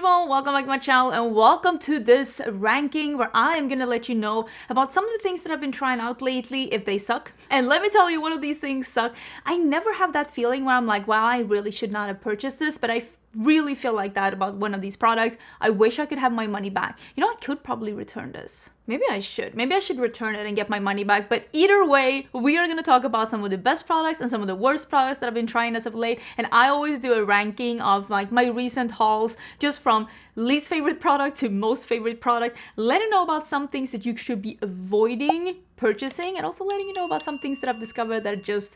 beautiful, welcome back to my channel and welcome to this ranking where I am gonna let you know about some of the things that I've been trying out lately, if they suck. And let me tell you, one of these things suck. I never have that feeling where I'm like, wow, I really should not have purchased this, but I really feel like that about one of these products. I wish I could have my money back. You know, I could probably return this. Maybe I should return it and get my money back. But either way, we are going to talk about some of the best products and some of the worst products that I've been trying as of late. And I always do a ranking of like my recent hauls, just from least favorite product to most favorite product, letting you know about some things that you should be avoiding purchasing, and also letting you know about some things that I've discovered that are just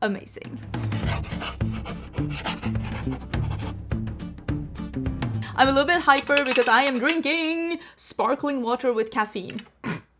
amazing. I'm a little bit hyper because I am drinking sparkling water with caffeine.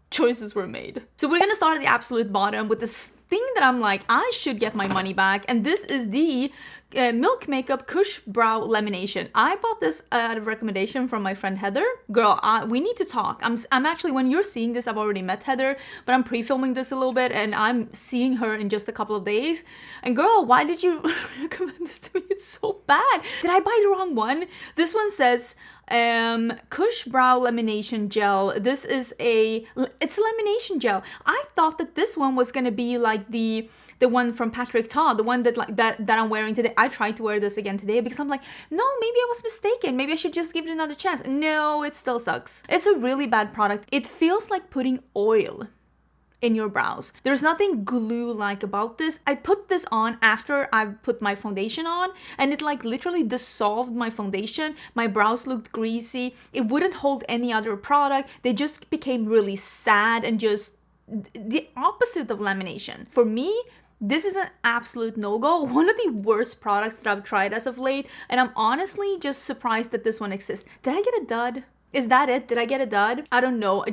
Choices were made. So we're gonna start at the absolute bottom with this thing that I'm like, I should get my money back. And this is the Milk Makeup Kush Brow Lamination. I bought this out of recommendation from my friend Heather. Girl, we need to talk. I'm actually, when you're seeing this, I've already met Heather, but I'm pre-filming this a little bit and I'm seeing her in just a couple of days. And girl, why did you recommend this to me? It's so bad. Did I buy the wrong one? This one says Kush Brow Lamination Gel. This is it's a lamination gel. I thought that this one was gonna be like the one from Patrick Ta, the one that I'm wearing today. I tried to wear this again today because I'm like, no, maybe I was mistaken. Maybe I should just give it another chance. No, it still sucks. It's a really bad product. It feels like putting oil in your brows. There's nothing glue-like about this. I put this on after I put my foundation on, and it like literally dissolved my foundation. My brows looked greasy. It wouldn't hold any other product. They just became really sad and just the opposite of lamination. For me, this is an absolute no-go. One of the worst products that I've tried as of late, and I'm honestly just surprised that this one exists. Did I get a dud? Is that it? Did I get a dud? I don't know.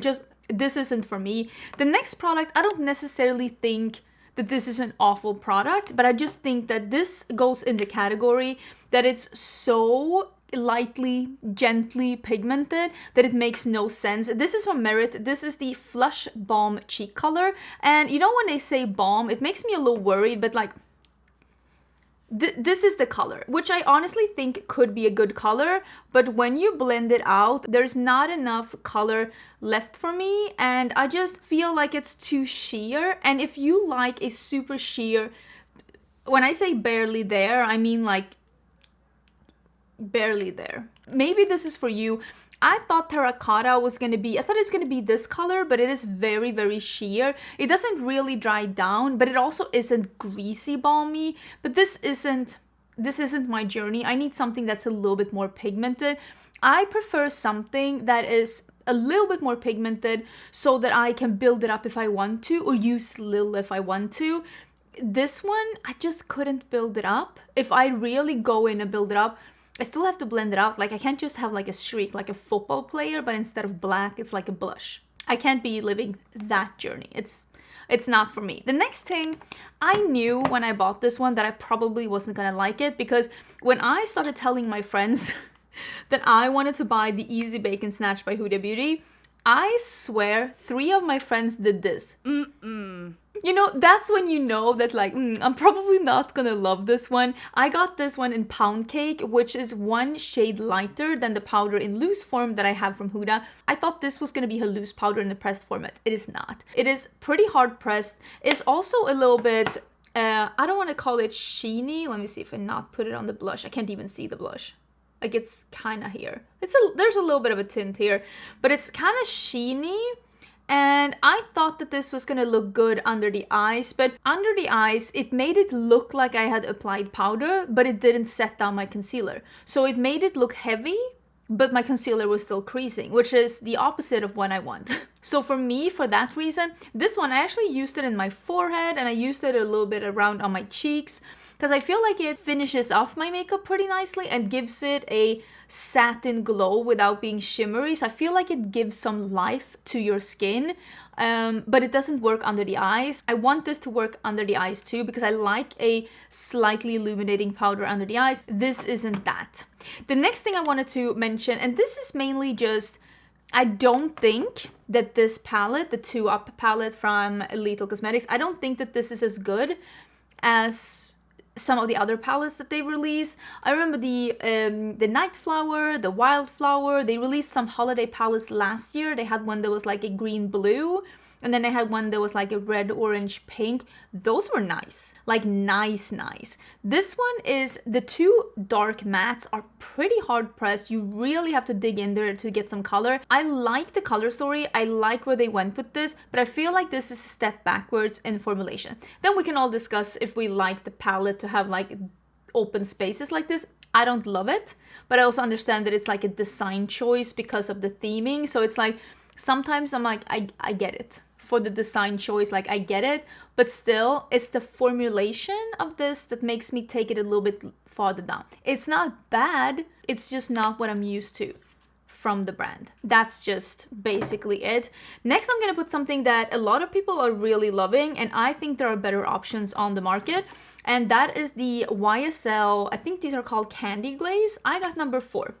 This isn't for me. The next product, I don't necessarily think that this is an awful product, but I just think that this goes in the category that it's so lightly, gently pigmented that it makes no sense. This is from Merit. This is the Flush Balm Cheek Color. And you know when they say balm, it makes me a little worried, but like, this is the color, which I honestly think could be a good color, but when you blend it out, there's not enough color left for me, and I just feel like it's too sheer. And if you like a super sheer, when I say barely there, I mean like barely there. Maybe this is for you. I thought terracotta was gonna be, I thought it's gonna be this color, but it is very, very sheer. It doesn't really dry down, but it also isn't greasy balmy. But this isn't my journey. I need something that's a little bit more pigmented. I prefer something that is a little bit more pigmented so that I can build it up if I want to, or use little if I want to. This one, I just couldn't build it up. If I really go in and build it up, I still have to blend it out. Like, I can't just have like a streak like a football player, but instead of black, it's like a blush. I can't be living that journey. It's not for me. The next thing, I knew when I bought this one that I probably wasn't gonna like it, because when I started telling my friends that I wanted to buy the Easy Bake and Snatch by Huda Beauty, I swear 3 of my friends did this. You know, that's when you know that like, I'm probably not gonna love this one. I got this one in Pound Cake, which is 1 shade lighter than the powder in loose form that I have from Huda. I thought this was gonna be her loose powder in the pressed format. It is not. It is pretty hard pressed. It's also a little bit, I don't want to call it sheeny. Let me see if I not put it on the blush. I can't even see the blush. Like, it's kind of here. There's a little bit of a tint here, but it's kind of sheeny. And I thought that this was gonna look good under the eyes, but under the eyes, it made it look like I had applied powder, but it didn't set down my concealer. So it made it look heavy, but my concealer was still creasing, which is the opposite of what I want. So for me, for that reason, this one, I actually used it in my forehead, and I used it a little bit around on my cheeks, because I feel like it finishes off my makeup pretty nicely and gives it a satin glow without being shimmery. So I feel like it gives some life to your skin, but it doesn't work under the eyes. I want this to work under the eyes too, because I like a slightly illuminating powder under the eyes. This isn't that. The next thing I wanted to mention, and this is mainly just, I don't think that this palette, the 2 Up palette from Lethal Cosmetics, I don't think that this is as good as some of the other palettes that they released. I remember the Night Flower, the Wildflower. They released some holiday palettes last year. They had one that was like a green blue, and then they had one that was like a red, orange, pink. Those were nice. Like nice. This one is, the two dark mattes are pretty hard pressed. You really have to dig in there to get some color. I like the color story. I like where they went with this, but I feel like this is a step backwards in formulation. Then we can all discuss if we like the palette to have like open spaces like this. I don't love it, but I also understand that it's like a design choice because of the theming. So it's like, sometimes I'm like, I get it. For the design choice, like I get it, but still it's the formulation of this that makes me take it a little bit farther down. It's not bad, it's just not what I'm used to from the brand. That's just basically it. Next, I'm gonna put something that a lot of people are really loving, and I think there are better options on the market, and that is the YSL, I think these are called Candy Glaze. I got number 4.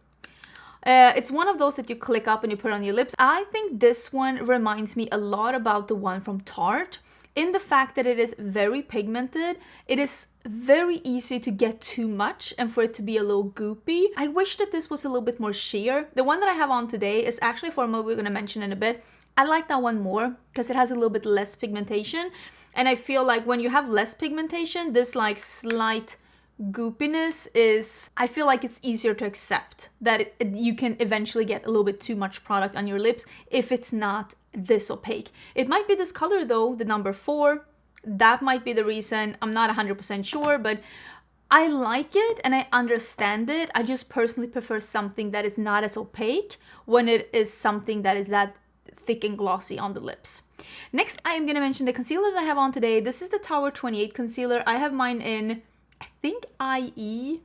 It's one of those that you click up and you put on your lips. I think this one reminds me a lot about the one from Tarte, in the fact that it is very pigmented. It is very easy to get too much and for it to be a little goopy. I wish that this was a little bit more sheer. The one that I have on today is actually a formula we're going to mention in a bit. I like that one more because it has a little bit less pigmentation, and I feel like when you have less pigmentation, this like slight goopiness is, I feel like it's easier to accept that you can eventually get a little bit too much product on your lips if it's not this opaque. It might be this color though, the number 4. That might be the reason. I'm not 100% sure, but I like it and I understand it. I just personally prefer something that is not as opaque when it is something that is that thick and glossy on the lips. Next, I am going to mention the concealer that I have on today. This is the Tower 28 concealer. I have mine in, I think, IE.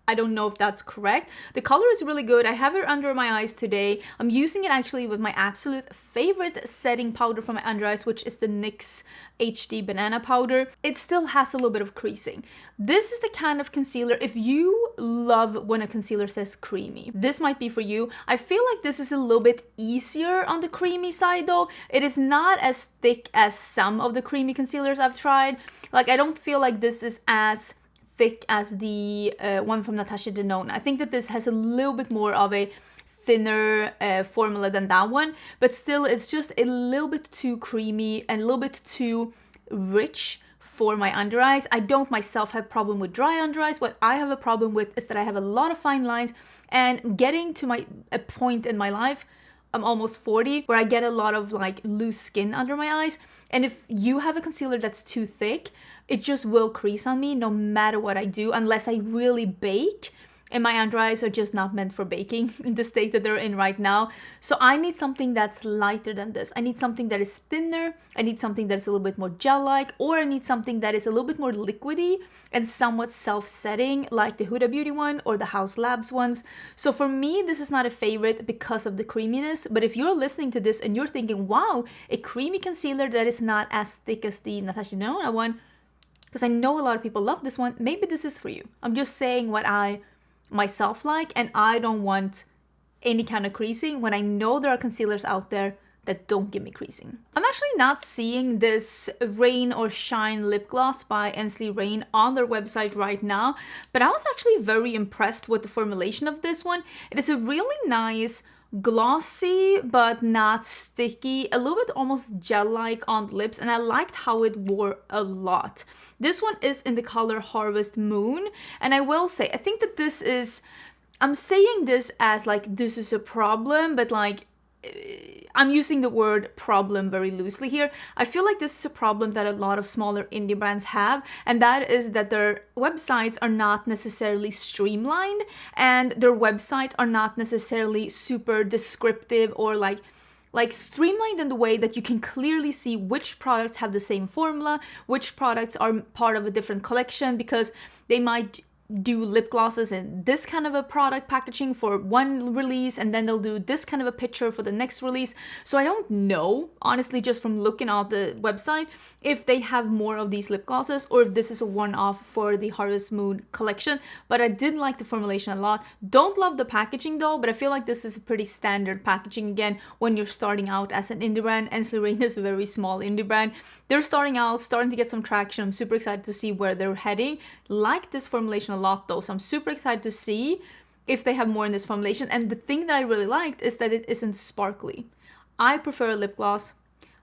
I don't know if that's correct. The color is really good. I have it under my eyes today. I'm using it actually with my absolute favorite setting powder for my under eyes, which is the NYX HD Banana Powder. It still has a little bit of creasing. This is the kind of concealer, if you love when a concealer says creamy, this might be for you. I feel like this is a little bit easier on the creamy side though. It is not as thick as some of the creamy concealers I've tried. Like, I don't feel like this is as thick as the one from Natasha Denona. I think that this has a little bit more of a thinner formula than that one, but still it's just a little bit too creamy and a little bit too rich for my under eyes. I don't myself have a problem with dry under eyes. What I have a problem with is that I have a lot of fine lines, and getting to a point in my life, I'm almost 40, where I get a lot of like loose skin under my eyes. And if you have a concealer that's too thick, it just will crease on me no matter what I do, unless I really bake. And my under eyes are just not meant for baking in the state that they're in right now. So I need something that's lighter than this. I need something that is thinner. I need something that is a little bit more gel-like, or I need something that is a little bit more liquidy and somewhat self-setting, like the Huda Beauty one or the House Labs ones. So for me, this is not a favorite because of the creaminess. But if you're listening to this and you're thinking, wow, a creamy concealer that is not as thick as the Natasha Denona one, because I know a lot of people love this one, maybe this is for you. I'm just saying what I myself like, and I don't want any kind of creasing when I know there are concealers out there that don't give me creasing. I'm actually not seeing this Rain or Shine lip gloss by Ensley Rain on their website right now, but I was actually very impressed with the formulation of this one. It is a really nice glossy but not sticky, a little bit almost gel-like on the lips, and I liked how it wore a lot. This one is in the color Harvest Moon, and I will say, I think that this is, I'm saying this as like this is a problem, but like I'm using the word problem very loosely here. I feel like this is a problem that a lot of smaller indie brands have, and that is that their websites are not necessarily streamlined, and their website are not necessarily super descriptive or like streamlined in the way that you can clearly see which products have the same formula, which products are part of a different collection, because they might do lip glosses in this kind of a product packaging for one release, and then they'll do this kind of a picture for the next release. So I don't know, honestly, just from looking at the website, if they have more of these lip glosses or if this is a one-off for the Harvest Moon collection. But I did like the formulation a lot. Don't love the packaging though, but I feel like this is a pretty standard packaging again when you're starting out as an indie brand, and Slorraine is a very small indie brand. They're starting out, starting to get some traction. I'm super excited to see where they're heading. Like this formulation a lot though, so I'm super excited to see if they have more in this formulation. And the thing that I really liked is that it isn't sparkly. I prefer a lip gloss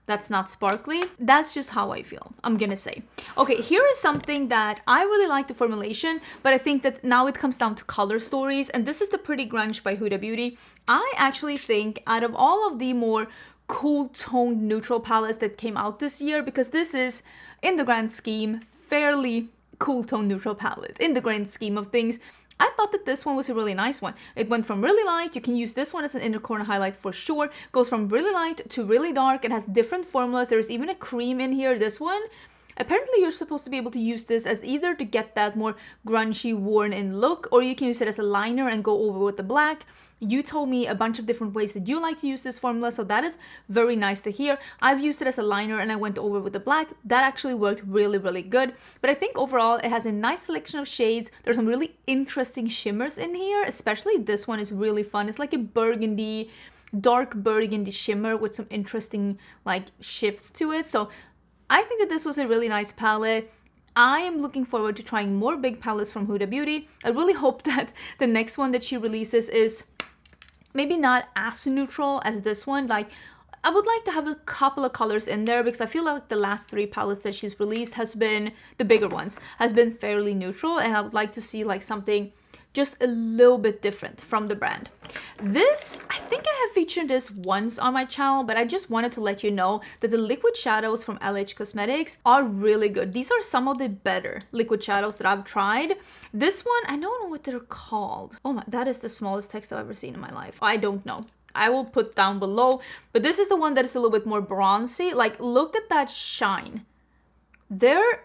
that's not sparkly. That's just how I feel, I'm gonna say. Okay, here is something that I really like the formulation, but I think that now it comes down to color stories, and this is the Pretty Grunge by Huda Beauty. I actually think out of all of the more cool toned neutral palettes that came out this year, because this is, in the grand scheme, fairly cool tone neutral palette in the grand scheme of things, I thought that this one was a really nice one. It went from really light, you can use this one as an inner corner highlight for sure, goes from really light to really dark. It has different formulas. There's even a cream in here, this one. Apparently you're supposed to be able to use this as either to get that more grungy, worn in look, or you can use it as a liner and go over with the black. You told me a bunch of different ways that you like to use this formula, so that is very nice to hear. I've used it as a liner and I went over with the black. That actually worked really, really good. But I think overall it has a nice selection of shades. There's some really interesting shimmers in here, especially this one is really fun. It's like a burgundy, dark burgundy shimmer with some interesting like shifts to it. So I think that this was a really nice palette. I am looking forward to trying more big palettes from Huda Beauty. I really hope that the next one that she releases is maybe not as neutral as this one. Like, I would like to have a couple of colors in there, because I feel like the last 3 palettes that she's released has been, the bigger ones, has been fairly neutral, and I would like to see like something just a little bit different from the brand. This, I think I have featured this once on my channel, but I just wanted to let you know that the liquid shadows from LH Cosmetics are really good. These are some of the better liquid shadows that I've tried. This one, I don't know what they're called. Oh my, that is the smallest text I've ever seen in my life. I don't know. I will put down below, but this is the one that is a little bit more bronzy. Like, look at that shine. They're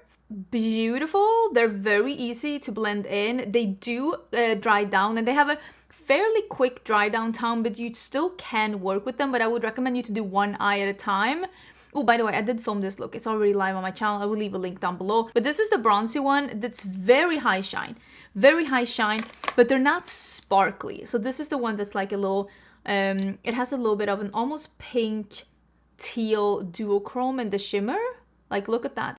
beautiful. They're very easy to blend in. They do dry down, and they have a fairly quick dry down time, but you still can work with them. But I would recommend you to do one eye at a time. Oh, by the way, I did film this look. It's already live on my channel. I will leave a link down below. But this is the bronzy one that's very high shine. Very high shine, but they're not sparkly. So this is the one that's like a little, it has a little bit of an almost pink teal duochrome in the shimmer. Like, look at that.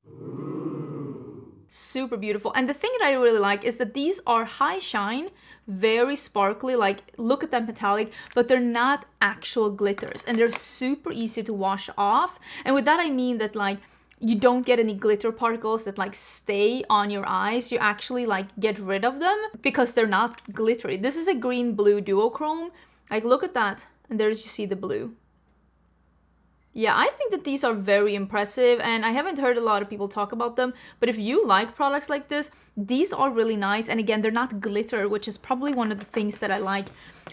Super beautiful. And the thing that I really like is that these are high shine, very sparkly, like look at that metallic, but they're not actual glitters, and they're super easy to wash off. And with that I mean that like you don't get any glitter particles that like stay on your eyes. You actually like get rid of them because they're not glittery. This is a green blue duochrome. Like, look at that, and there's, you see the blue. Yeah, I think that these are very impressive, and I haven't heard a lot of people talk about them, but if you like products like this, these are really nice. And again, they're not glitter, which is probably one of the things that I like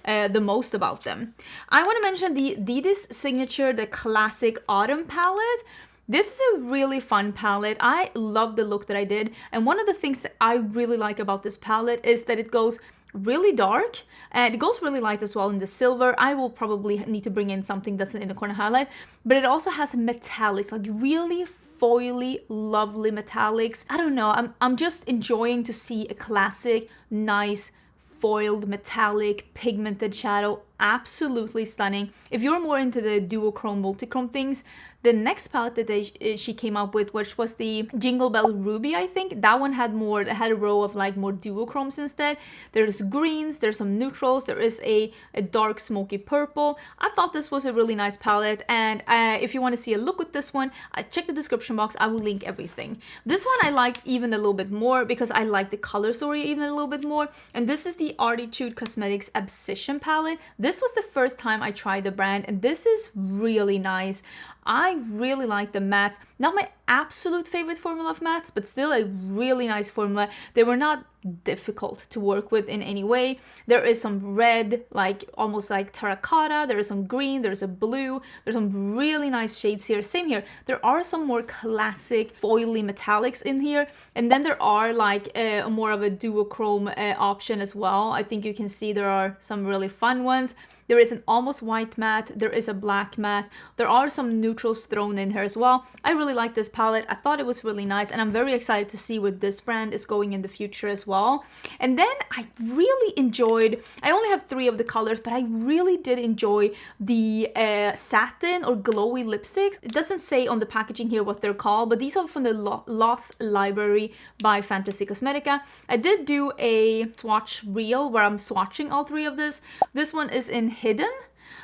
the most about them. I want to mention the DUDS Signature, the Classic Autumn palette. This is a really fun palette. I love the look that I did, and one of the things that I really like about this palette is that it goes really dark and it goes really light as well in the silver. I will probably need to bring in something that's an inner corner highlight, but it also has metallics, like really foily, lovely metallics. I don't know, I'm just enjoying to see a classic, nice, foiled, metallic, pigmented shadow. Absolutely stunning. If you're more into the duochrome, multichrome things, the next palette that she came up with, which was the Jingle Bell Ruby, I think, that one had more, it had a row of like more duochromes instead. There's greens, there's some neutrals, there is a dark smoky purple. I thought this was a really nice palette, and if you want to see a look with this one, check the description box, I will link everything. This one I liked even a little bit more because I like the color story even a little bit more, and this is the Arttitude Cosmetics Obsession palette. This was the first time I tried the brand, and this is really nice. I really like the mattes. Not my absolute favorite formula of mattes, but still a really nice formula. They were not difficult to work with in any way. There is some red, like almost like terracotta, there is some green, there's a blue, there's some really nice shades here. Same here, there are some more classic foily metallics in here, and then there are like more of a duochrome option as well. I think you can see there are some really fun ones. There is an almost white matte, there is a black matte, there are some neutrals thrown in here as well. I really like this palette, I thought it was really nice, and I'm very excited to see where this brand is going in the future as well. And then I really enjoyed, I only have 3 of the colors, but I really did enjoy the satin or glowy lipsticks. It doesn't say on the packaging here what they're called, but these are from the Lost Library by Fantasy Cosmetica. I did do a swatch reel where I'm swatching all 3 of this. This one is in Hidden.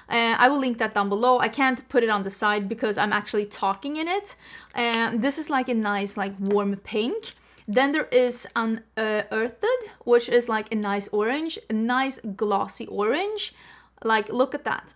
I will link that down below. I can't put it on the side because I'm actually talking in it. This is like a nice like warm pink. Then there is an Earthed, which is like a nice orange, a nice glossy orange. Like, look at that.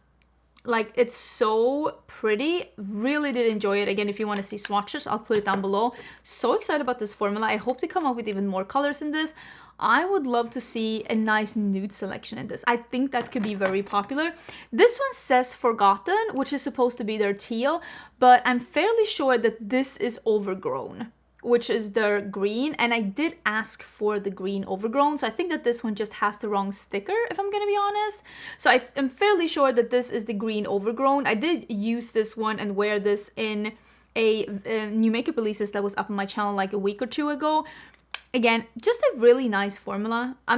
Like, it's so pretty. Really did enjoy it. Again, if you want to see swatches, I'll put it down below. So excited about this formula. I hope to come up with even more colors in this. I would love to see a nice nude selection in this. I think that could be very popular. This one says Forgotten, which is supposed to be their teal, but I'm fairly sure that this is Overgrown, which is their green, and I did ask for the green Overgrown, so I think that this one just has the wrong sticker, if I'm gonna be honest. So I am fairly sure that this is the green Overgrown. I did use this one and wear this in a new makeup releases that was up on my channel like a week or 2 ago. Again, just a really nice formula. I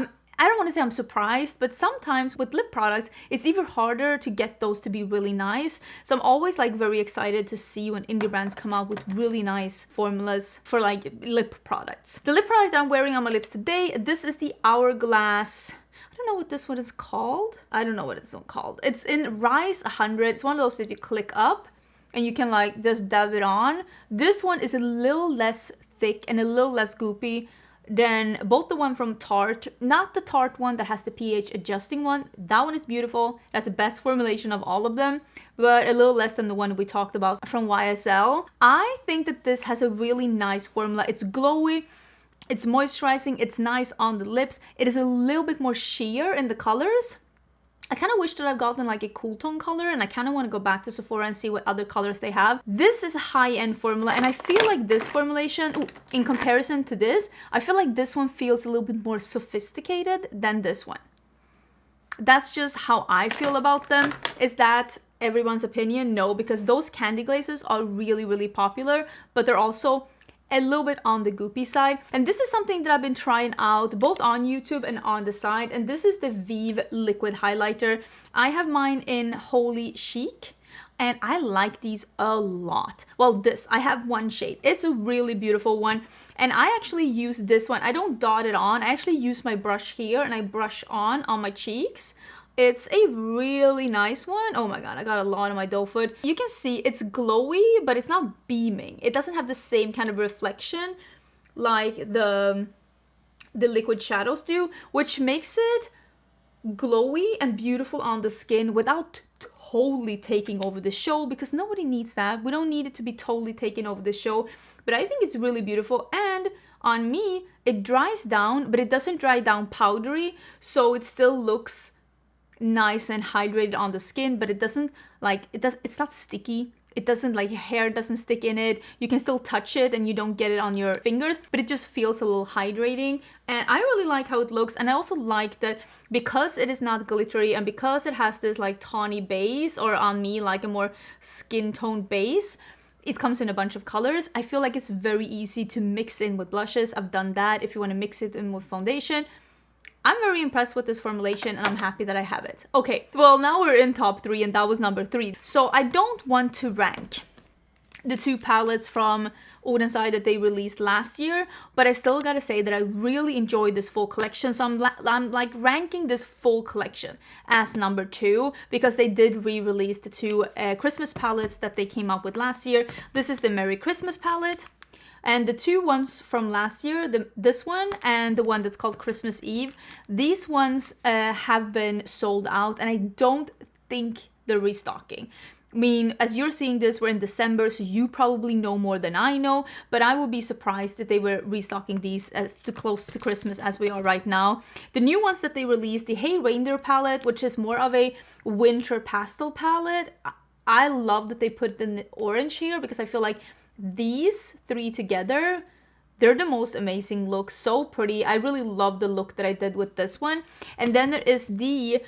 don't want to say I'm surprised, but sometimes with lip products, it's even harder to get those to be really nice. So I'm always like very excited to see when indie brands come out with really nice formulas for like lip products. The lip product that I'm wearing on my lips today, this is the Hourglass. I don't know what this one is called. I don't know what it's called. It's in Rise 100. It's one of those that you click up and you can like just dab it on. This one is a little less thick and a little less goopy than both the one from Tarte, not the Tarte one that has the pH adjusting one. That one is beautiful. That's the best formulation of all of them, but a little less than the one we talked about from YSL. I think that this has a really nice formula. It's glowy, it's moisturizing, it's nice on the lips. It is a little bit more sheer in the colors. I kind of wish that I've gotten like a cool tone color, and I kind of want to go back to Sephora and see what other colors they have. This is a high-end formula, and I feel like this formulation, ooh, in comparison to this, I feel like this one feels a little bit more sophisticated than this one. That's just how I feel about them. Is that everyone's opinion? No, because those candy glazes are really, really popular, but they're also a little bit on the goopy side. And this is something that I've been trying out both on YouTube and on the side, and this is the Vive liquid highlighter. I have mine in Holy Chic, and I like these a lot. Well, this, I have one shade. It's a really beautiful one, and I actually use this one. I don't dot it on. I actually use my brush here, and I brush on my cheeks. It's a really nice one. Oh my god, I got a lot on my doe foot. You can see it's glowy, but it's not beaming. It doesn't have the same kind of reflection like the liquid shadows do, which makes it glowy and beautiful on the skin without totally taking over the show, because nobody needs that. We don't need it to be totally taking over the show, but I think it's really beautiful. And on me, it dries down, but it doesn't dry down powdery, so it still looks nice and hydrated on the skin, but it doesn't like it's not sticky. It doesn't like your hair doesn't stick in it. You can still touch it and you don't get it on your fingers, but it just feels a little hydrating, and I really like how it looks. And I also like that because it is not glittery and because it has this like tawny base, or on me like a more skin tone base, it comes in a bunch of colors. I feel like it's very easy to mix in with blushes. I've done that if you want to mix it in with foundation. I'm very impressed with this formulation, and I'm happy that I have it. Okay, well, now we're in top 3, and that was number 3. So I don't want to rank the 2 palettes from Oden that they released last year, but I still gotta say that I really enjoyed this full collection. So I'm like ranking this full collection as number 2, because they did re-release the 2 Christmas palettes that they came up with last year. This is the Merry Christmas palette. And the 2 ones from last year, this one and the one that's called Christmas Eve, these ones have been sold out, and I don't think they're restocking. I mean, as you're seeing this, we're in December, so you probably know more than I know, but I would be surprised that they were restocking these as too close to Christmas as we are right now. The new ones that they released, the Hey Reindeer palette, which is more of a winter pastel palette. I love that they put in the orange here because I feel like these three together, they're the most amazing look. So pretty. I really love the look that I did with this one. And then there is the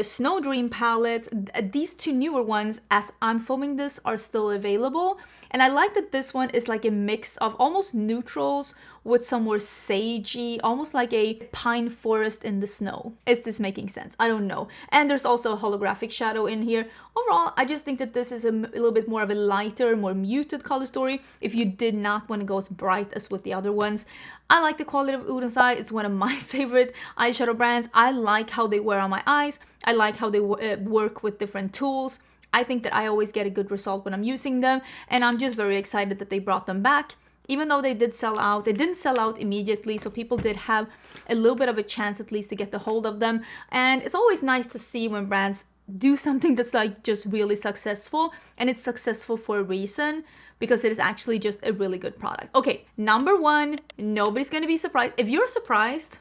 Snow Dream palette. These two newer ones, as I'm filming this, are still available. And I like that this one is like a mix of almost neutrals with some more sagey, almost like a pine forest in the snow. Is this making sense? I don't know. And there's also a holographic shadow in here. Overall, I just think that this is a little bit more of a lighter, more muted color story if you did not want to go as bright as with the other ones. I like the quality of Oden's eye. It's one of my favorite eyeshadow brands. I like how they wear on my eyes. I like how they work with different tools. I think that I always get a good result when I'm using them, and I'm just very excited that they brought them back. Even though they did sell out, they didn't sell out immediately, so people did have a little bit of a chance at least to get the hold of them. And it's always nice to see when brands do something that's like just really successful, and it's successful for a reason, because it is actually just a really good product. Okay, number one, nobody's gonna be surprised. If you're surprised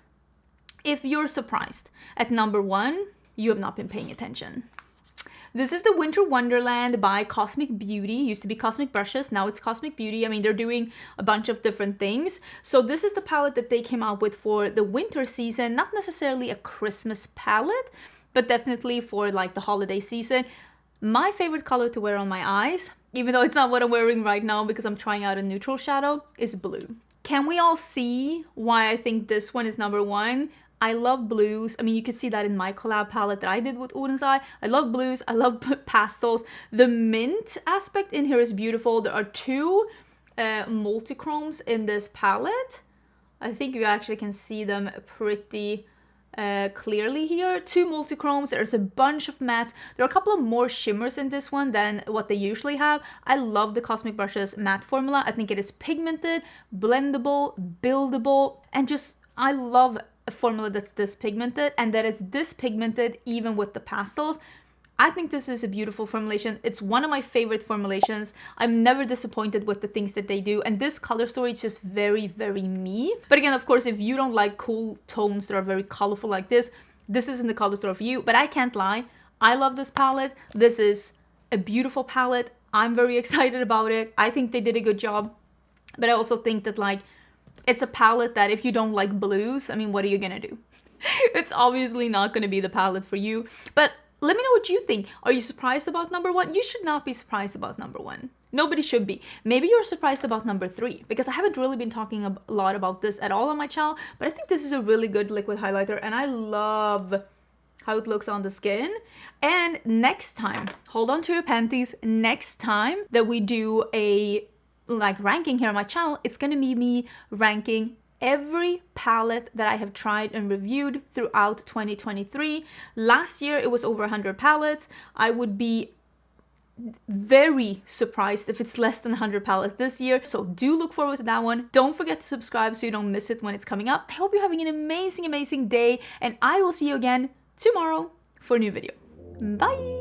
at number one, you have not been paying attention. This is the Winter Wonderland by Cosmic Beauty. It used to be Cosmic Brushes, now it's Cosmic Beauty. I mean, they're doing a bunch of different things. So this is the palette that they came out with for the winter season. Not necessarily a Christmas palette, but definitely for like the holiday season. My favorite color to wear on my eyes, even though it's not what I'm wearing right now because I'm trying out a neutral shadow, is blue. Can we all see why I think this one is number one? I love blues. I mean, you can see that in my collab palette that I did with Oden's eye. I love blues. I love pastels. The mint aspect in here is beautiful. There are two multichromes in this palette. I think you actually can see them pretty clearly here. Two multichromes. There's a bunch of mattes. There are a couple of more shimmers in this one than what they usually have. I love the Cosmic Brushes matte formula. I think it is pigmented, blendable, buildable, and just, I love a formula that's this pigmented and that it's this pigmented even with the pastels. I think this is a beautiful formulation. It's one of my favorite formulations. I'm never disappointed with the things that they do, and this color story is just very, very me. But again, of course, if you don't like cool tones that are very colorful like this isn't the color story for you. But I can't lie, I love this palette. This is a beautiful palette. I'm very excited about it. I think they did a good job, but I also think that like it's a palette that if you don't like blues, I mean, what are you gonna do? It's obviously not gonna be the palette for you. But let me know what you think. Are you surprised about number one? You should not be surprised about number one. Nobody should be. Maybe you're surprised about number three, because I haven't really been talking a lot about this at all on my channel, but I think this is a really good liquid highlighter, and I love how it looks on the skin. And next time, hold on to your panties, next time that we do a like ranking here on my channel, it's gonna be me ranking every palette that I have tried and reviewed throughout 2023. Last year it was over 100 palettes. I would be very surprised if it's less than 100 palettes this year, so do look forward to that one. Don't forget to subscribe so you don't miss it when it's coming up. I hope you're having an amazing day, and I will see you again tomorrow for a new video. Bye!